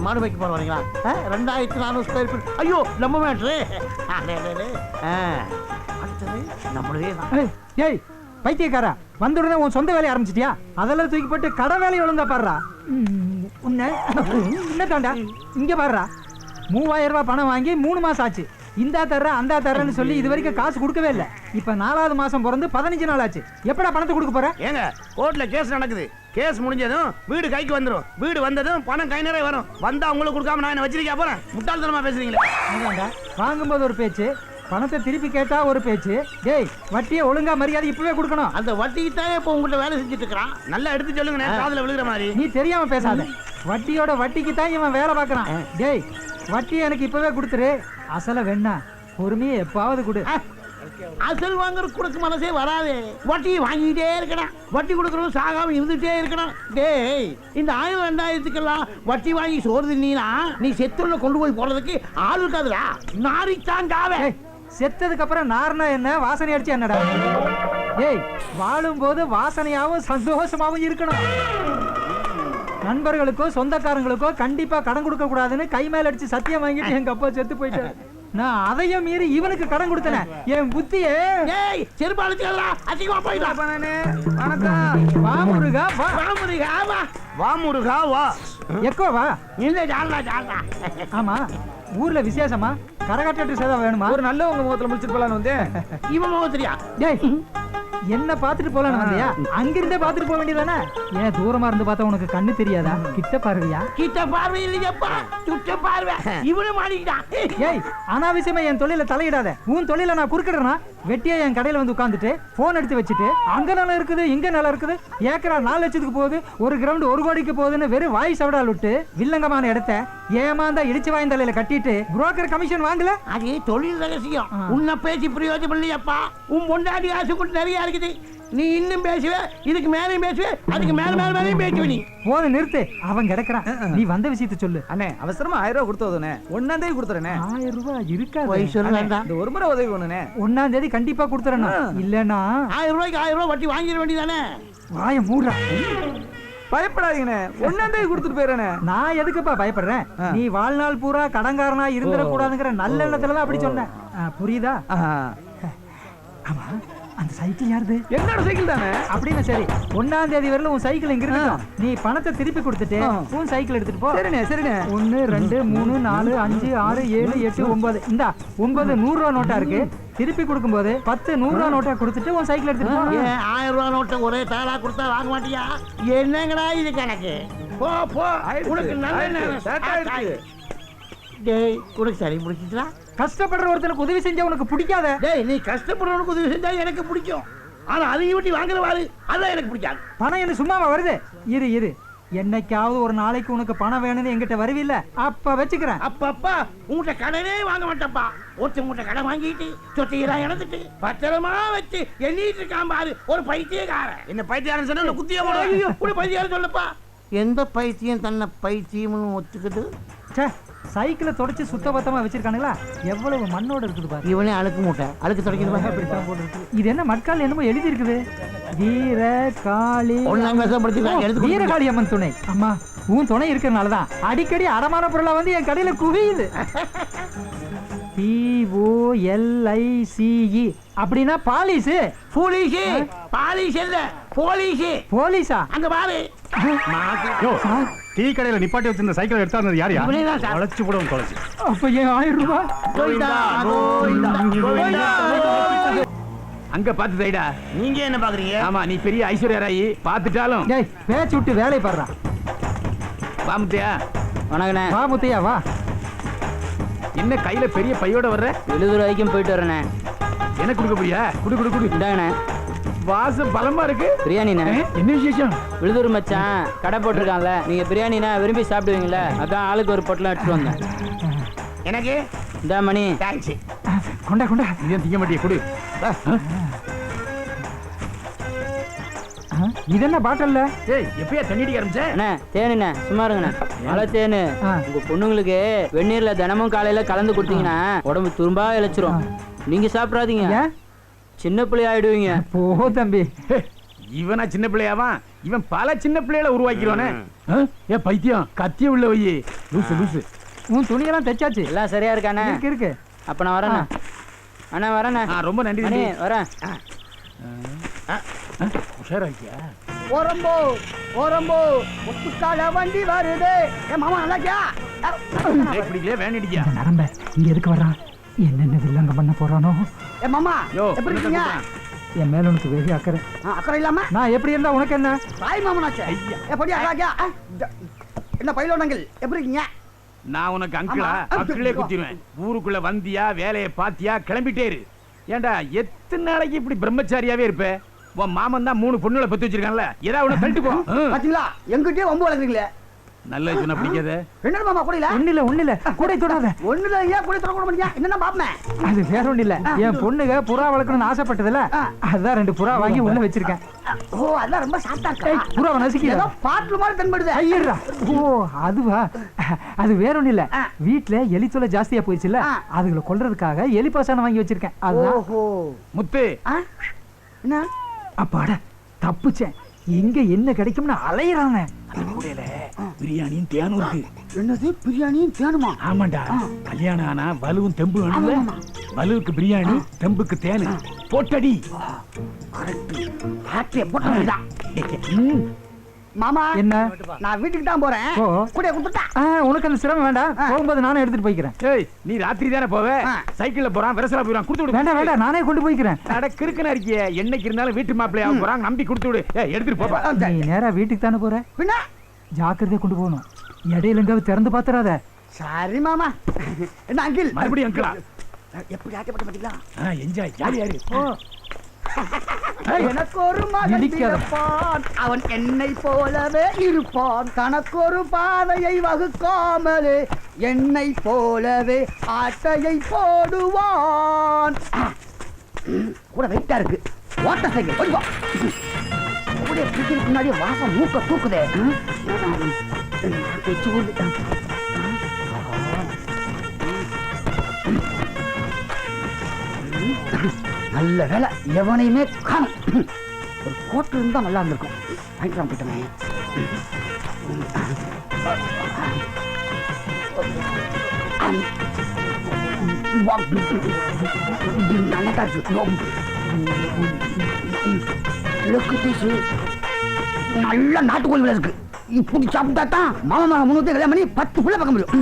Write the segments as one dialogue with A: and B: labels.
A: மாடு வைக்க போறீங்களா? 2400 ஸ்கொயர் ஃபீட். ஐயோ நம்ம மேட்ரு. அடுத்தது நம்மளே தான்.
B: ஏய் பைத்தியக்காரா, வந்த உடனே உன் சொந்த வேலையை ஆரம்பிச்சிட்டியா? அதெல்லாம் தூக்கி போட்டு கடை வேலையை ஒழுங்கா பாடுறா. உன்ன தாண்டா இங்க பாடுறா. 3000 ரூபாய் பணம் வாங்கி 3 மாசம் ஆச்சு. இந்தா தர்ற அந்த தர்றன்னு சொல்லி இது வரைக்கும் காசு கொடுக்கவே இல்லை. இப்ப 4வது மாசம் பிறந்து 15 நாள் ஆச்சு. எப்படா பணத்தை கொடுக்க போற?
A: ஏங்க கோர்ட்ல கேஸ் நடக்குது. கேஸ் முடிஞ்சதும் வீடு கைக்கு வந்துடும். வீடு வந்ததும் பணம் கை நிறைய வரும். வந்தா உங்களுக்கு கொடுக்காம நான் என்ன வச்சிருக்கா போறேன்? முட்டாள்தனமா பேசுறீங்களே.
B: வாங்கும்போது ஒரு பேச்சு, பணத்தை திருப்பி கேட்டா ஒரு பேச்சு. டேய் வட்டியை ஒழுங்கா மரியாதை இப்பவே கொடுக்கணும்.
A: அந்த வட்டிக்கு தான் இப்ப உங்கள்ட்ட வேலை செஞ்சுட்டு இருக்கிறான். நல்லா எடுத்து சொல்லுங்க, காதுல விழுகிற மாதிரி.
B: நீ தெரியாம பேசாத. வட்டியோட வட்டிக்கு தான் இவன் வேலை பார்க்கறான். டேய் வட்டி எனக்கு இப்பவே கொடுத்துரு. அசல வேணா பொறுமையை எப்பாவது கொடு.
A: அசல் வாங்குற கொடுக்க மனசே வராது. வட்டி வாங்கிட்டே இருக்கணும். வட்டி கொடுக்கறதும் சாகாம இருந்துட்டே இருக்கணும். டேய் இந்த 1000 2000க்கெல்லாம் வட்டி வாங்கி சோறு தின்னா நீ செத்துள்ள கொண்டு போய் போறதுக்கு ஆள் இருக்காதுடா. நாரித்தான் காவே.
B: செத்ததுக்கு அப்புறம் நார்னா என்ன, வாசனை அடிச்சு என்னடா? டேய் வாழும் போது வாசனையாவும் சந்தோஷமாவும் இருக்கணும். நண்பர்களுக்கோ சொந்தக்காரங்களுக்கோ கண்டிப்பா கடன் கொடுக்க கூடாதுன்னு கை மேல அடிச்சு சத்தியம் வாங்கிட்டு எங்க அப்பா செத்து போயிட்டாரு. நான் அதையும் மீறி இவனுக்கு கடன் கொடுத்தேன். என் புத்தியே ஆமா ஊர்ல விசேஷமா கரகாட்டு சேதா வேணுமா? ஒரு நல்ல உங்க முகத்துல முடிச்சிட்டு போலான்னு வந்து
A: இவன் முகத்திரியா?
B: என்ன பாத்துட்டு போலாம் வந்தியா? அங்கிருந்தே பாத்துட்டு போக வேண்டியதானே? ஏன் தூரமா இருந்து பார்த்தா உனக்கு கண்ணு தெரியாதா? கிட்ட பார்வையா?
A: கிட்ட பார்வை இல்லையப்பா, சுட்ட பார்வை. இவனே மாட்டிக்கிட்டான்.
B: ஏய் அனாவசியமா என் தொழில தலையிடாத. உன் தொழில நான் குறுக்கிடுறேனா? வெட்டியா என் கடையில வந்து உட்காந்துட்டு போன் எடுத்து வச்சுட்டு அங்க நல்லா இருக்குது இங்க நல்லா இருக்குது, ஏக்கரா 4 லட்சத்துக்கு போகுது, ஒரு கிரவுண்ட் 1 கோடிக்கு போகுதுன்னு வெறும் வாய் சவடால் விட்டு வில்லங்கமான இடத்த ஏமாந்தா இடிச்சு வாய்ந்தலையில கட்டிட்டு புரோக்கர் கமிஷன் வாங்கல.
A: அது தொழில் ரகசியம். உன்னை பேசி பிரயோஜனம் இல்லையப்பா. உன் பொண்டாடி ஆசை கூட நிறைய இருக்குது. நீ இன்னும் பேசுவே, இதுக்கு மேலேயும் பேசுவே, அதுக்கு மேல மேல மேலேயும் பேசுவே. நீ
B: போது நிறுத்து. அவன் கிடக்குறான். நீ வந்த விஷயத்தை சொல்லு.
C: அண்ணே அவசரமா 1000 ரூபாய் கொடுத்தோதுனே. 1ஆம் தேதி கொடுத்துறேனே.
B: 1000 ரூபாய் இருக்கா?
C: இந்த ஒரு முறை உதவி பண்ணுனே.
B: 1ஆம் தேதி கண்டிப்பா கொடுத்துறணும். இல்லன்னா
A: 1000 ரூபாய்க்கு 1000 ரூபாய் வட்டி வாங்கிட வேண்டியதானே?
B: வாய மூடுறா.
C: பயப்படாதீங்கண்ணே, 1ஆம் தேதி கொடுத்துட்டு போயிடறேனே.
B: நான் எதுக்குப்பா பயப்படுறேன்? நீ வாழ்நாள் பூரா கடன்காரனா இருந்துடக்கூடாதுங்கிற நல்ல எண்ணத்துலதான் அப்படி சொன்னேன். புரியுதா? ஆமா அந்த சைக்கிள் யாருது?
C: என்னோட சைக்கிள் தானே.
B: அப்படின்னு சரி, 1ஆம் தேதி வரல உன் சைக்கிள் இங்க இருக்கட்டும். நீ பணத்தை திருப்பி கொடுத்துட்டு உன் சைக்கிள் எடுத்துட்டு போ.
C: சரிண்ணே சரிண்ணே.
B: 1 2 3 4 5 6 7 8 9 இந்தா 9 100 ரூபா நோட்டா இருக்கு. திருப்பி கொடுக்கும்போது 10 100 ரூபா நோட்டா கொடுத்துட்டு உன் சைக்கிள் எடுத்துட்டு போ.
A: 1000 ரூபா நோட்டை ஒரே தாளா கொடுத்தா வாங்க மாட்டியா? என்னங்கடா இது கணக்கு? போ போ. உனக்கு நல்ல நேரம். டேய் உனக்கு சரி முடிச்சிட்டா?
B: கஷ்டப்படுற ஒருத்தனுக்கு உதவி செஞ்சா உனக்கு பிடிக்காத?
A: டேய் நீ கஷ்டப்படுறவனுக்கு உதவி செஞ்சா எனக்கு பிடிக்கும். ஆனா அதையும் விட்டு வாங்குறவாரு அதான் எனக்கு பிடிக்காது.
B: பணம் என்ன சும்மாவா வருது? இரு என்னைக்காவது ஒரு நாளைக்கு உனக்கு பணம் வேணும்னு என்கிட்ட வருவில்ல, அப்ப வச்சுக்கிறேன்.
A: அப்பா உங்கள்கிட்ட கடனே வாங்க மாட்டப்பா. ஒருத்தவங்கிட்ட கடன் வாங்கிட்டு சொத்தையெல்லாம் இழந்துட்டு பத்திரமா வச்சு எண்ணிட்டு இருக்கான் பாரு ஒரு பைத்தியக்காரன். என்ன பைத்தியாரன் சொன்ன குத்தியா போட பைத்தியாரன் சொல்லப்பா. எந்த பைத்தியம் தன்னை பைத்தியம்னு ஒத்துக்கிட்டு
B: சைக்கிளை தொடச்சு சுத்தபத்தமா வச்சிருக்கானுங்களா? எவ்வளவு மண்ணோட இருக்குது பாரு.
A: இவனே அழுக்கு மூட்டை அழுக்கு தொடக்கிறது.
B: அப்படித்தான் போட்டு இருக்குது. இது என்ன மட்கால் என்னமோ எழுதி இருக்குது. வீரகாளி வீரகாளி அம்மன் துணை. அம்மா உன் துணை இருக்கிறதுனாலதான் அடிக்கடி அடமான பொருளா வந்து என் கடையில குவியுது. POLICE அப்படின்னா பாலிஸ். போலீஸ் பாலிஸ் இல்ல போலீஸ். போலீஸா? அங்க பாரு.
D: டீ கடையில நிப்பாட்டி வச்சிருந்த சைக்கிள் எடுத்தாருந்தது யார்? தொலைச்சு போடுவோம் தொலைச்சு.
B: அப்ப ஏன் 1000 ரூபாய்?
C: அங்க பாத்து தைடா.
A: நீங்க என்ன பாக்குறீங்க?
C: ஆமா நீ பெரிய ஐஸ்வர்யா ராயி பாத்துட்டாலும்
B: பேச்சு விட்டு வேலை பாடுறா.
C: வா முத்தையா.
B: வணக்கண்ணே. வா முத்தையா வா.
C: என்ன கையில பெரிய பையோட வர்ற?
E: 70 ரூபாய்க்கும் போயிட்டு வரேண்ணே.
C: என்ன குடுக்க போறியா? குடு
E: இந்தாங்கண்ணே.
C: வாசம் பலமா இருக்கு.
E: பிரியாணிண்ணே.
C: என்ன விசேஷம்?
E: விழுதூர் மச்சான் கடை போட்டிருக்கான்ல, நீங்க பிரியாணினா விரும்பி சாப்பிடுவீங்கள, அதான் ஆளுக்கு ஒரு பொட்டலம் எடுத்துட்டு வந்தேன்.
A: எனக்கு
E: இந்த மணி
A: தேங்க்ஸ்.
B: கொண்டா
C: நீ திங்க மாட்டிய குடு.
B: இது என்ன பாட்டில்ல?
C: ஏய் எப்பயா தண்ணி அடிக்க ஆரம்பிச்சே?
E: அண்ணே தேனுண்ணே சும்மா இருங்கண்ணே. மழை தேனு உங்க பொண்ணுங்களுக்கு வெந்நீர்ல தினமும் காலையில கலந்து கொடுத்தீங்கன்னா உடம்பு துரும்பா இழைச்சிரும். நீங்க சாப்பிடாதீங்க, சின்ன பிள்ளை ஆயிடுவீங்க.
B: போ தம்பி.
F: இவனா சின்ன பிள்ளையாவான்? இவன் பல சின்ன பிள்ளைகளை உருவாக்கிடுவானே. ஏ பைத்தியம், கத்திய உள்ள வையே. லூசு லூசு.
B: உன் துணியெல்லாம் தைச்சாச்சு?
E: எல்லாம் சரியா இருக்கானே?
B: இருக்கு.
E: அப்ப நான் வரேண்ணா. அண்ணா வரேண்ணா.
F: ரொம்ப நன்றி
E: அண்ணே, வரேன்.
F: உஷாராக்கியா?
A: ஓரம்போ ஓரம்போ முத்துக்கால வண்டி வருது. ஏ மாமா நல்லாக்கியா?
F: பிடிக்கலையே, வேன் அடிக்கியா?
B: நரம்ப இங்க எதுக்கு வர்றான்? என்னென்ன வில்லங்க பண்ண போறானோ?
A: ஏ மாமா
F: யோ,
A: எப்படி இருக்கீங்க?
B: என் மேல உனக்கு வெகு அக்கறை.
A: அக்கறை இல்லாம
B: நான் எப்படி இருந்தா உனக்கு என்ன?
A: தாய் மாமனாச்சே. ஏ படி நல்லாக்கியா? என்ன பையிலோனங்கள் எப்படி இருக்கீங்க?
F: நான் உனக்கு அங்கிளா?
A: ஆமா.
F: அக்கிளே குத்திடுவேன். ஊருக்குள்ள வந்தியா, வேலையை பாத்தியா, கிளம்பிட்டே இரு. ஏண்டா எத்தனை நாளைக்கு இப்படி பிரம்மச்சாரியாவே இருப்ப? உன் மாமன் தான் 3 பொண்ணுகளை பெத்து வச்சிருக்கான்ல, ஏதாவது உன தள்ளிட்டு போ.
A: பாத்தீங்களா, எங்கிட்டே வம்பு வளர்க்குறீங்களே.
F: நல்ல சொன்ன பிடிக்காத.
A: என்ன மாமா கூடையில?
B: ஒண்ணுல கூட தொடாத.
A: ஒண்ணுல ஏன் கூட தொட மாட்டீங்க? என்னன்னா பாப்பமே.
B: அது வேற ஒண்ணு இல்ல. என் பொண்ணுக புறா வளர்க்கணும்னு ஆசைப்பட்டதுல அதான் 2 புறா வாங்கி உள்ள வச்சிருக்கேன்.
A: ஓ அதெல்லாம் ரொம்ப சாப்பிட்டா இருக்கா?
B: புறாவை நசுக்கில.
A: ஏதோ பாட்டுல மாதிரி தென்படுது.
B: ஐயடா. ஓ அதுவா? அது வேற ஒண்ணு இல்ல. வீட்ல எலி தொல்லை ஜாஸ்தியா போயிடுச்சுல, அதுகளை கொல்றதுக்காக எலி பாசானம் வாங்கி வச்சிருக்கேன். அதுதான்.
A: ஓஹோ
F: முத்து.
A: என்ன?
B: அப்பாடா தப்புச்சேன். எங்க என்ன கிடைக்கும்னு அலையறானே.
F: பிரியாணியும் தேனும் இருக்கு.
A: என்னது பிரியாணியும் தேனுமா?
F: ஆமாண்டா, கல்யாணம் ஆனா வலுவும் தெம்பு வேணும்ல. வலுவுக்கு பிரியாணி, தெம்புக்கு தேனு. போட்டடி.
A: மாமா
B: என்ன?
A: நான் வீட்டுக்கு தான் போறேன். கூட குடுத்துட்டா.
B: உனக்கு அந்த சிரமம் வேண்டாம். போகும்போது நானே எடுத்துட்டு போய்க்கிறேன்.
F: ஏய், நீ ராத்திரி தானே போவே? சைக்கிள்ல போறான், விரசலா போறான், கொடுத்து விடு.
B: வேண்டாம் நானே கொண்டு போய்க்கிறேன்.
F: அட கிறுக்கனா இருக்கியே, என்னைக்கு இருந்தாலும் வீட்டு மாப்பிள்ளையா போறாங்க, நம்பி கொடுத்து விடு. ஏய், எடுத்துட்டு போப்பா.
B: நீ நேரா வீட்டுக்கு தானே போற?
A: பின்ன
B: ஜாக்கிரதையா கொண்டு போகணும். இடையில எங்காவது திறந்து பாத்துறாத.
A: சரி மாமா. என்ன அங்கிள்?
F: மறுபடியும் அங்கிளா?
A: எப்படி ஆக்கப்பட்ட பாத்தீங்களா?
F: என்ஜாய், ஜாலியா இரு.
A: எனக்கு ஒரு மகன் பிறப்பான், அவன் என்னை போலவே இருப்பான். தனக்கொரு பாதையை வகுக்காமலே என்னை போலவே ஆட்டையை போடுவான். கூட வெயிட்டா இருக்கு. ஓட்ட சைக்கிள் கொஞ்சம் கூட பிடிக்கிறதுக்கு முன்னாடி வாசம் மூக்க தூக்குதே. நல்ல வேலை எவனையுமே காணும். ஒரு கோட்டு இருந்தா நல்லா இருந்திருக்கும். வாங்கிக்கலாம் போயிட்டமே. நல்லா இருக்கு. நல்ல நாட்டுக்கோழி விலை இருக்கு. இப்படி சாப்பிட்டா தான் மாமா 300 கல்யாணம் பண்ணி 10 புள்ள பார்க்க முடியும்.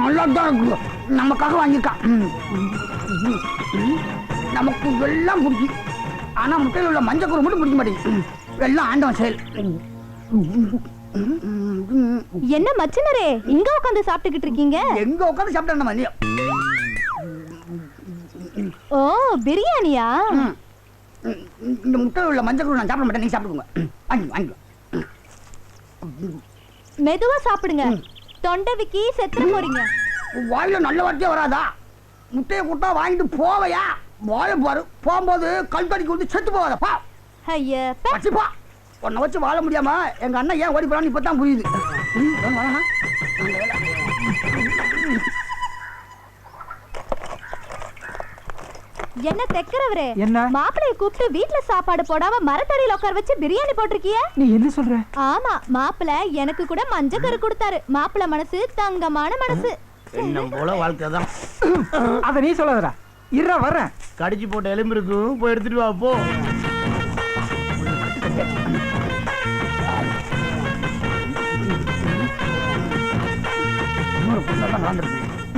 A: நல்லாதான் இருக்கு. நமக்காக வாங்கியிருக்கான். நமக்கு எல்லாம் பிடிக்கும். ஆனா முட்டையில் உள்ள மஞ்சள் கூறு மட்டும் பிடிக்க மாட்டேங்குது. எல்லாம் ஆண்டவன் செயல்.
G: என்ன மச்சனரே இங்க உட்காந்து சாப்பிட்டுக்கிட்டு இருக்கீங்க?
A: எங்க உட்காந்து சாப்பிட்டா நம்ம இல்லையா?
G: ஓ பிரியாணியா?
A: இந்த முட்டையில் உள்ள மஞ்சள் கூறு நான் சாப்பிட மாட்டேன். நீங்க சாப்பிடுங்க. வாங்கி
G: மெதுவா சாப்பிடுங்க. தொண்டை விக்கி செத்துற போறீங்க.
A: வாயில நல்ல வார்த்தையே வராதா? முட்டையை கூட்டா வாங்கிட்டு போவையா? வாய பாரு. போகும்போது கல் தடிக்கு வந்து செத்து போவாதப்பா.
G: ஐயா
A: வச்சுப்பா. உன்னை வச்சு வாழ முடியாம எங்க அண்ணன் ஏன் ஓடி போறான்னு இப்பதான் புரியுது.
G: என்ன தெக்கறவரே?
B: என்ன?
G: மாப்பிளைய கூப்பிட்டு வீட்ல சாப்பாடு போடாம மரத்தடியில உட்கார வச்சு பிரியாணி போட்டிருக்கிய?
B: நீ என்ன சொல்ற?
G: ஆமா, மாப்பிளை எனக்கு கூட மஞ்சக்கரு கொடுத்தாரு. மாப்பிளை மனசு தங்கமான மனசு.
A: என்ன போல வாழ்க்கை தான்.
B: அத நீ சொல்லாதடா. இருடா வரேன்.
A: கடிச்சு போட்ட எலும்பு இருக்கும், போய் எடுத்துட்டு வா போ.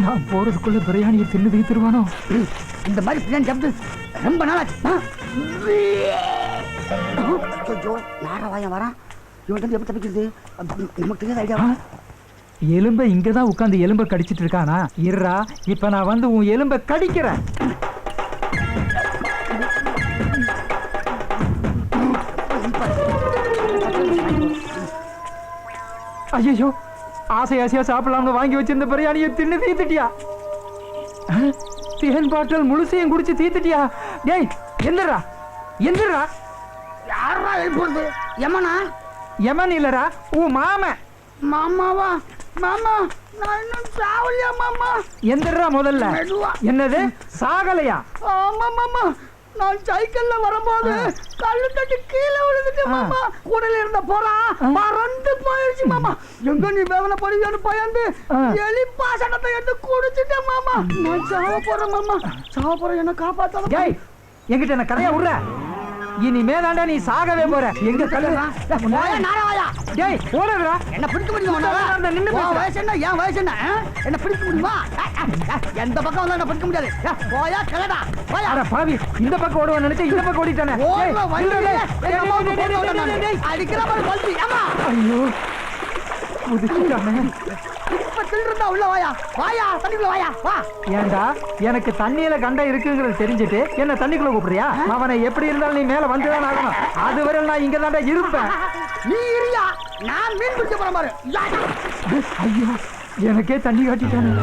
B: நான் போறதுக்குள்ள பிரியாணியை தின்னு தீத்துருவானோ?
A: இந்த மாதிரி பிரியாணி சாப்பிட்டு ரொம்ப நாளாச்சு. நாரவாயம் வரான். இவன் எப்படி தப்பிக்கிறது? நமக்கு தெரியாத ஐடியா.
B: எலும்ப இங்கதான் உட்காந்து எலும்ப கடிச்சிட்டு இருக்கானா? இருடா, இப்ப நான் வந்து உன் எலும்ப கடிக்கிறேன். ஐயோ, ஆசையா சாப்பிடலாம்னு வாங்கி வச்சிருந்த பிரியாணியை தின்னு தீத்துட்டியா? தேன் பாட்டல் முழுசையும் குடிச்சு தீத்துட்டியா? டேய் எந்திரா.
A: யாரா எழுப்புறது? யமனா?
B: யமன் இல்லடா, உன் மாமன்.
A: மாமாவா? மாமா நான் இன்னும் சாவலையா மாமா?
B: எந்திரா முதல்ல.
A: மெதுவா.
B: என்னது சாகலையா?
A: ஆமா மாமா, நான் சைக்கிள்ல வரும்போது கல்லு தட்டி கீழே விழுந்துட்டு மாமா. கூடையில இருந்த போறா பறந்து போயிடுச்சு மாமா. எங்க நீ வேவன போறியோன்னு பயந்து எலி பாசனத்தை எடுத்து குடிச்சிட்டேன் மாமா. நான் சாவ போறேன் மாமா. சாவ போறேன், என்ன காப்பாத்தாத.
B: டேய் என்கிட்ட என்ன கதையா விடுற? இனிமே தாண்டா நீ சாகவே போற. எங்க கல்லு டேய் போறடா.
A: என்ன பிடிக்க முடியுமா?
B: நின்னு
A: வயசு என்ன, என் வயசு என்ன? என்ன பிடிக்க முடியுமா? எந்த பக்கம் வந்தா என்ன பிடிக்க முடியாது. போயா கிளடா போயா.
B: அட பாவி, இந்த பக்கம் ஓடுவான்னு நினைச்சா இந்த பக்கம் ஓடிட்டானே.
A: அடிக்கிற மாதிரி பல்பி.
B: ஐயோ புதுக்கிட்டானே.
A: இப்ப தில்றா உள்ள வாயா. வாயா தண்ணிக்குள்ள வாயா வா.
B: ஏண்டா எனக்கு தண்ணியில கண்ட இருக்குங்கிறது தெரிஞ்சுட்டு என்ன தண்ணிக்குள்ள கூப்பிடுறியா? அவனை எப்படி இருந்தாலும் நீ மேல வந்துதான் ஆகணும். அதுவரை நான் இங்க தாண்டா இருப்பேன்.
A: நீ இரியா, நான் மீன் பிடிக்க போறேன் பாரு.
B: ஐயோ எனக்கே தண்ணி காட்டிட்டானே.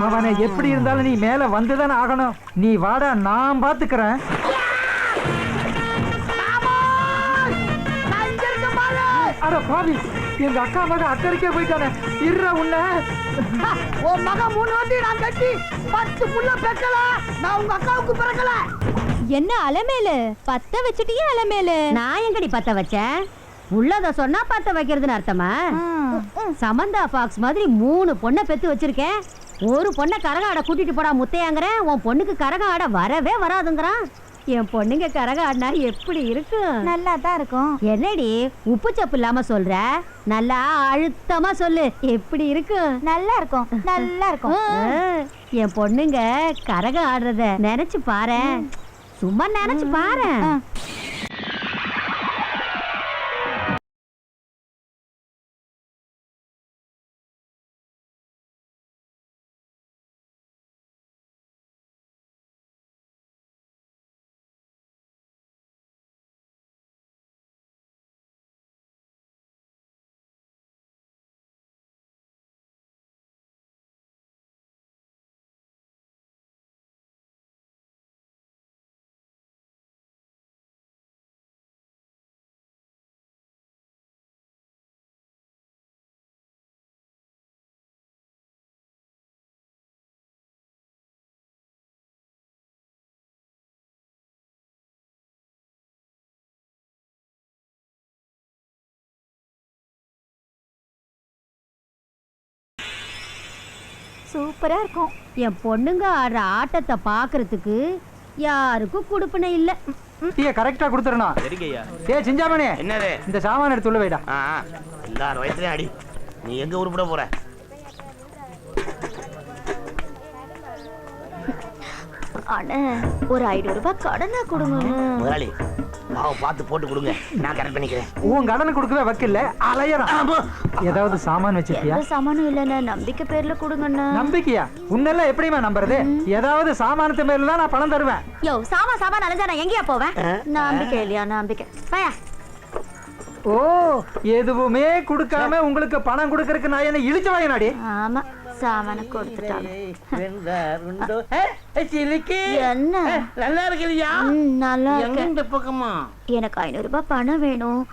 B: அவனை எப்படி இருந்தாலும் நீ மேல வந்துதான் ஆகணும். நீ வாடா, நான் பாத்துக்கிறேன். அட பாவி, எங்க அக்கா மகன் அக்கறைக்கே போயிட்டானே. இருற உன்ன
A: உன் மகன் 3 வண்டி நான் கட்டி 10 புள்ள பெக்கல. நான் உங்க அக்காவுக்கு பிறக்கல.
G: என்ன அலமேலு பத்த வச்சுட்டியே அலமேலு?
H: நான் எங்கடி பத்த வச்சேன்? உள்ளத சொன்னா பத்த வைக்கிறதுன்னு அர்த்தமா? சமந்தா பாக்ஸ் மாதிரி 3 பொண்ணை பெத்து வச்சிருக்கேன். ஒரு பொண்ணை கரகம் ஆட கூட்டிட்டு போடா முத்தையாங்கிறேன். உன் பொண்ணுக்கு கரகம் ஆட வரவே வராதுங்கிறான். என் பொண்ணுங்க கரகம் ஆடினா எப்படி இருக்கும்?
G: நல்லா தான் இருக்கும்.
H: என்னடி உப்பு சப்பு இல்லாம சொல்ற? நல்லா அழுத்தமா சொல்லு, எப்படி இருக்கும்?
G: நல்லா இருக்கும், நல்லா இருக்கும்.
H: என் பொண்ணுங்க கரகம் ஆடுறத நினைச்சு பாரு, சும்மா நினைச்சு பாரு.
G: சூப்பரா இருக்கும்.
H: என் பொண்ணுங்க ஆடுற ஆட்டத்தை பாக்குறதுக்கு யாருக்கும் கொடுப்பனை இல்ல.
B: டீ கரெக்டா கொடுத்துறணும்.
I: சரிங்கய்யா.
B: ஏய் சிஞ்சாமணி,
I: என்னது?
B: இந்த சாமான எடுத்து உள்ள வைடா.
I: எல்லாரும் வயசுலயும் அடி. நீ எங்க உருப்பிட போற?
G: அண்ணே ஒரு 500 ரூபாய் கடனா கொடுங்க.
I: முதலாளி மாவு பார்த்து போட்டு கொடுங்க, நான் கரெக்ட் பண்ணிக்கிறேன்.
B: உன் கடனை கொடுக்கவே வக்கில்ல, அலையறான். ஏதாவது சாமான் வச்சிருக்கியா?
G: எந்த சாமானும் இல்லண்ணே, நம்பிக்கை பேர்ல கொடுங்கண்ணே.
B: நம்பிக்கையா? உன்னெல்லாம் எப்படிமா நம்புறது? ஏதாவது சாமானத்து மேல தான் நான் பணம் தருவேன்.
G: யோ சாமான் அலைஞ்சா நான் எங்கேயா போவேன்? நம்பிக்கை இல்லையா? நம்பிக்கை பயா.
B: ஓ, எதுவுமே கொடுக்காம உங்களுக்கு பணம் கொடுக்கறதுக்கு நான் என்ன இழிச்ச வாங்கினாடி?
G: ஆமா, சாமான கொடுத்துட்டாங்க.
A: என்ன நல்லா இருக்கிறியா?
G: நல்லா இருக்கு.
A: இந்த பக்கமா
G: எனக்கு 500 ரூபாய் பணம் வேணும்.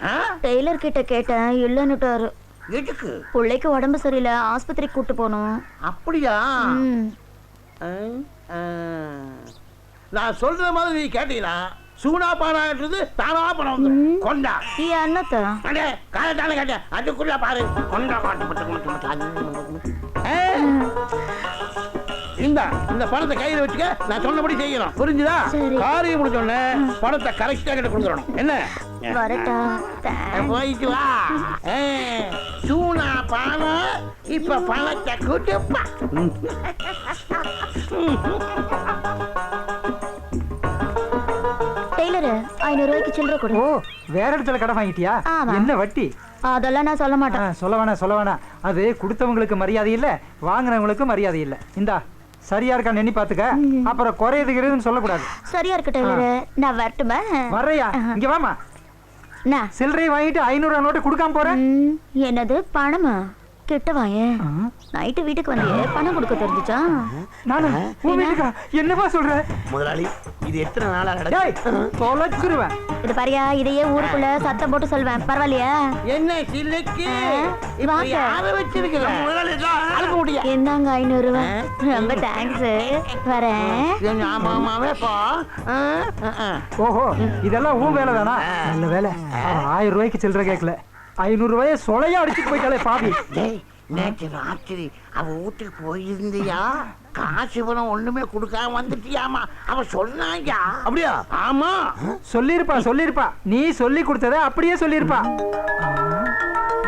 G: டெய்லர் கிட்ட கேட்டேன், இல்லன்னுட்டாரு.
A: எதுக்கு?
G: பிள்ளைக்கு உடம்பு சரியில்லை, ஆஸ்பத்திரிக்கு கூட்டு போகணும்.
A: அப்படியா? நான் சொல்ற மாதிரி நீ கேட்டீங்களா? சூனா பாடாது தானா பணம் கொண்டா.
G: என்னத்த
A: காலத்தான கேட்ட அதுக்குள்ள பாரு. கொண்டா இந்த பணத்தை கையில வச்சுக்க, நான் சொன்னபடி செய்யணும். புரிஞ்சுதா? காரியம் முடிஞ்சோடனே பணத்தை கரெக்டா கிட்ட கொடுத்துடணும். என்ன
G: வரட்டா?
A: போயிட்டு வா. சூனா பணம் இப்ப பணத்தை கூட்டுப்பா.
G: டெய்லர் 500 ரூபாய்க்கு சில்லறை கொடு.
B: ஓ, வேற இடத்துல கடை வாங்கிட்டியா?
G: ஆமா.
B: என்ன வட்டி?
G: அதெல்லாம் நான் சொல்ல மாட்டேன்.
B: சொல்ல வேணாம். அது கொடுத்தவங்களுக்கு மரியாதை இல்ல, வாங்குறவங்களுக்கு மரியாதை இல்ல. இந்தா சரியா இருக்கா எண்ணி பாத்துக்க, அப்புறம் குறையுதுன்னு சொல்லக்கூடாது.
G: சரியா இருக்கு டெய்லர், நான் வரட்டுமா?
B: வர்றையா? இங்க வாமா. சில்லறை வாங்கிட்டு 500 நோட்டு கொடுக்காம போறேன்.
G: என்னது பணமா? கிட்ட வாயேன். நைட்டு வீட்டுக்கு வந்தியே பணம் கொடுக்க தெரிஞ்சுச்சா?
B: நானு உன் வீட்டுக்கா? என்னப்பா சொல்ற?
I: முதலாளி இது எத்தனை நாளா
B: டேய்,
I: நடக்குது?
B: தொலைச்சிருவேன்.
G: இது பாரியா, இதையே ஊருக்குள்ள சத்தம் போட்டு சொல்வேன். பரவாயில்லையா?
A: என்ன சில்லுக்கு இப்ப
G: வாங்க.
A: யார வச்சிருக்கல முதலாளி அழுக்க முடியா?
G: என்னங்க 500 ரூபாய். ரொம்ப தேங்க்ஸ். வரேன்.
A: ஆமாவே பா.
B: ஓஹோ, இதெல்லாம் உன் வேலை தானா? நல்ல வேலை. 1000 ரூபாய்க்கு சில்லற கேட்கல, 500 ரூபாயை சொலையா அடிச்சுட்டு போயிட்டாலே பாவி.
A: டேய், நேற்று ராத்திரி அவ வீட்டுக்கு போயிருந்தியா? காசு பணம் ஒண்ணுமே கொடுக்காம வந்துட்டியாமா? அவ சொன்னாயா?
I: அப்படியா?
A: ஆமா.
B: சொல்லிருப்பா. நீ சொல்லி கொடுத்தத அப்படியே சொல்லிருப்பா.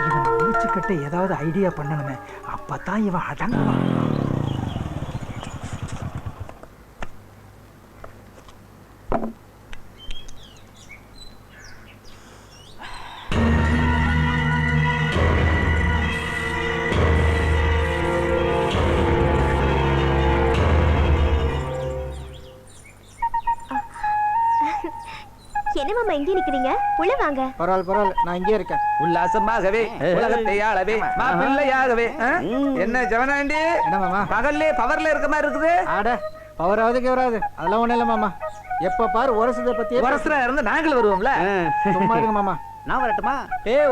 B: இவன் முடிச்சுக்கிட்ட ஏதாவது ஐடியா பண்ணணுமே, அப்பதான் இவன் அடங்குவான்.
G: என்ன மாமா இங்கே நிக்கிறீங்க? உள்ள வாங்க.
B: பரவாயில்ல, நான் இங்கே இருக்கேன்.
C: உல்லாசமாகவே உலகத்தை ஆளவே மாப்பிள்ளையாகவே. என்ன ஜவனாண்டி,
B: என்ன மாமா?
C: பகல்லே பவர்ல இருக்க மாதிரி இருக்குது.
B: ஆட பவராவது கேவராது அதெல்லாம் ஒண்ணும் இல்ல மாமா. எப்ப பாரு உரசதை பத்தி
C: உரசுரா இருந்து நாங்கள் வருவோம்ல.
B: சும்மா இருங்க மாமா.
C: நான் வரட்டுமா?